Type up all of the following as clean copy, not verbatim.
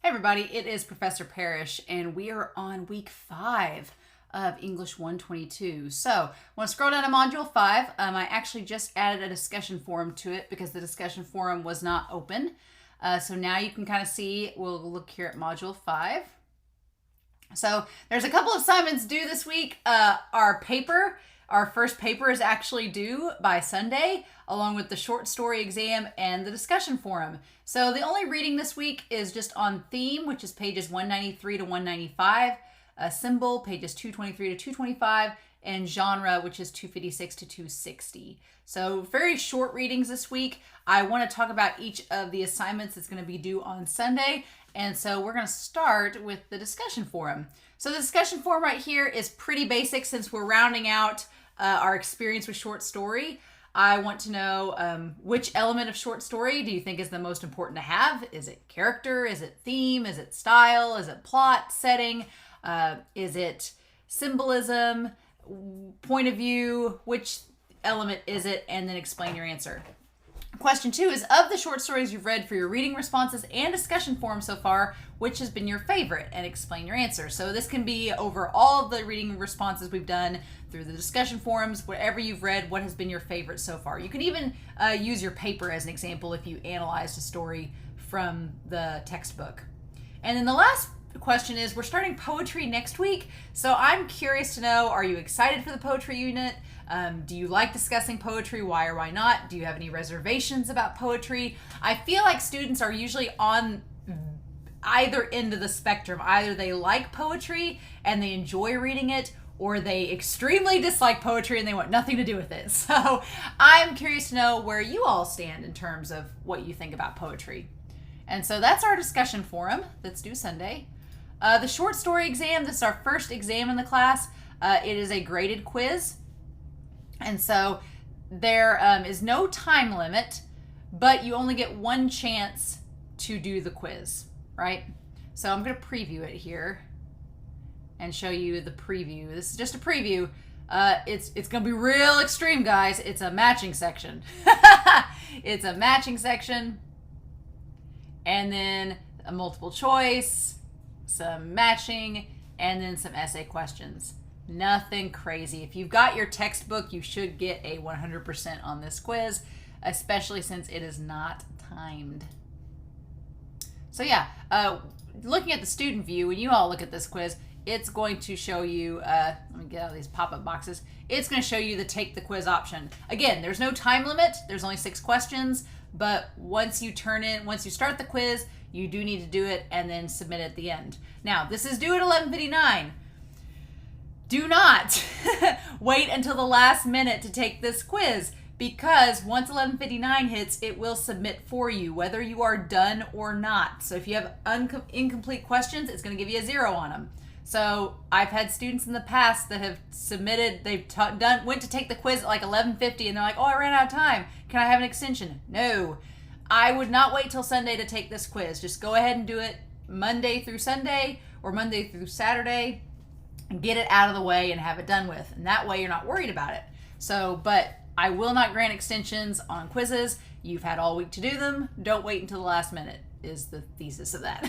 Hey everybody, it is Professor Parish, and we are on week 5 of English 122. So, I want to scroll down to Module 5. I actually just added a discussion forum to it because the discussion forum was not open. So now you can kind of see, we'll look here at Module 5. So, there's a couple of assignments due this week. Our first paper is actually due by Sunday, along with the short story exam and the discussion forum. So the only reading this week is just on theme, which is pages 193 to 195, symbol, pages 223 to 225, and genre, which is 256 to 260. So very short readings this week. I want to talk about each of the assignments that's going to be due on Sunday. And so we're going to start with the discussion forum. So the discussion forum right here is pretty basic since we're rounding out our experience with short story. I want to know which element of short story do you think is the most important to have? Is it character? Is it theme? Is it style? Is it plot, setting? Is it symbolism, point of view? Which element is it? And then explain your answer. Question 2 is, of the short stories you've read for your reading responses and discussion forum so far, which has been your favorite? And explain your answer. So this can be over all of the reading responses we've done, through the discussion forums, whatever you've read, what has been your favorite so far. You can even use your paper as an example if you analyzed a story from the textbook. And then the last question is, we're starting poetry next week. So I'm curious to know, are you excited for the poetry unit? Do you like discussing poetry? Why or why not? Do you have any reservations about poetry? I feel like students are usually on either end of the spectrum. Either they like poetry and they enjoy reading it, or they extremely dislike poetry and they want nothing to do with it. So I'm curious to know where you all stand in terms of what you think about poetry. And so that's our discussion forum that's due Sunday. The short story exam, this is our first exam in the class. It is a graded quiz. And so there is no time limit, but you only get one chance to do the quiz, right? So I'm going to preview it here and show you the preview. This is just a preview. It's going to be real extreme, guys. It's a matching section. It's a matching section. And then a multiple choice, some matching, and then some essay questions. Nothing crazy. If you've got your textbook, you should get a 100% on this quiz, especially since it is not timed. So yeah, looking at the student view, when you all look at this quiz, it's going to show you, let me get out of these pop-up boxes. It's going to show you the take the quiz option. Again, there's no time limit. There's only 6 questions, but once you start the quiz, you do need to do it and then submit at the end. Now, this is due at 11:59. Do not wait until the last minute to take this quiz, because once 11:59 hits, it will submit for you, whether you are done or not. So if you have incomplete questions, it's going to give you a 0 on them. So I've had students in the past that have submitted, went to take the quiz at like 11:50 and they're like, oh, I ran out of time. Can I have an extension? No, I would not wait till Sunday to take this quiz. Just go ahead and do it Monday through Sunday or Monday through Saturday and get it out of the way and have it done with. And that way you're not worried about it. So, but I will not grant extensions on quizzes. You've had all week to do them. Don't wait until the last minute is the thesis of that.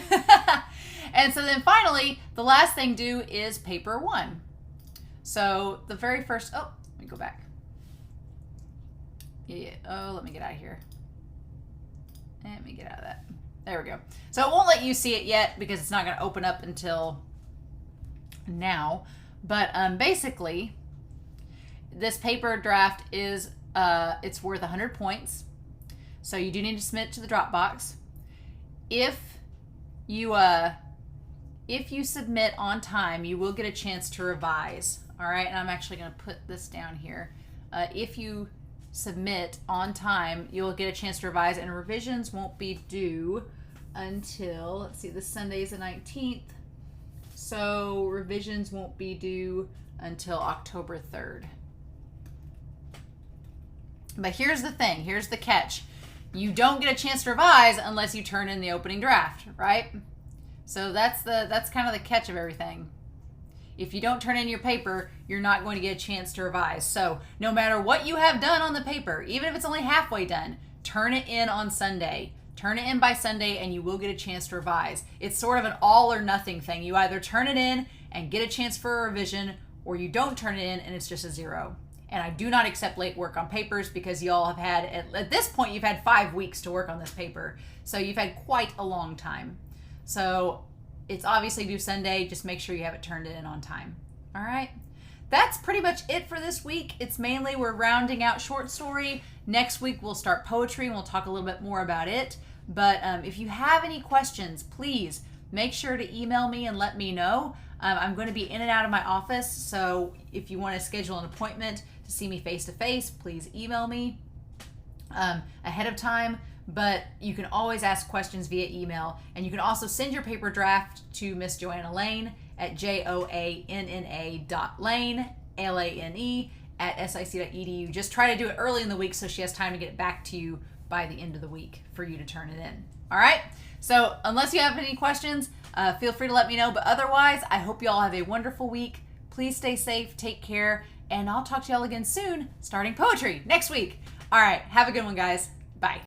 And so then finally, the last thing due is paper 1. So the very first, let me go back. Yeah, let me get out of here. Let me get out of that. There we go. So it won't let you see it yet because it's not going to open up until now. But basically, this paper draft is, it's worth 100 points. So you do need to submit it to the Dropbox. If you submit on time, you will get a chance to revise. All right, and I'm actually going to put this down here. If you submit on time, you'll get a chance to revise, and revisions won't be due until, let's see, this Sunday is the 19th. So revisions won't be due until October 3rd. But here's the thing, here's the catch. You don't get a chance to revise unless you turn in the opening draft, right? So that's kind of the catch of everything. If you don't turn in your paper, you're not going to get a chance to revise. So no matter what you have done on the paper, even if it's only halfway done, turn it in on Sunday. Turn it in by Sunday and you will get a chance to revise. It's sort of an all or nothing thing. You either turn it in and get a chance for a revision, or you don't turn it in and it's just a 0. And I do not accept late work on papers because y'all have had, at this point, you've had 5 weeks to work on this paper. So you've had quite a long time. So it's obviously due Sunday. Just make sure you have it turned in on time. All right. That's pretty much it for this week. It's mainly we're rounding out short story. Next week we'll start poetry and we'll talk a little bit more about it. But if you have any questions, please make sure to email me and let me know. I'm going to be in and out of my office, so if you want to schedule an appointment to see me face to face, please email me ahead of time. But you can always ask questions via email, and you can also send your paper draft to Miss Joanna Lane at joanna.lane, Lane, at sic.edu. Just try to do it early in the week so she has time to get it back to you by the end of the week for you to turn it in. All right? So unless you have any questions, feel free to let me know. But otherwise, I hope you all have a wonderful week. Please stay safe, take care, and I'll talk to y'all again soon, starting poetry next week. All right, have a good one, guys. Bye.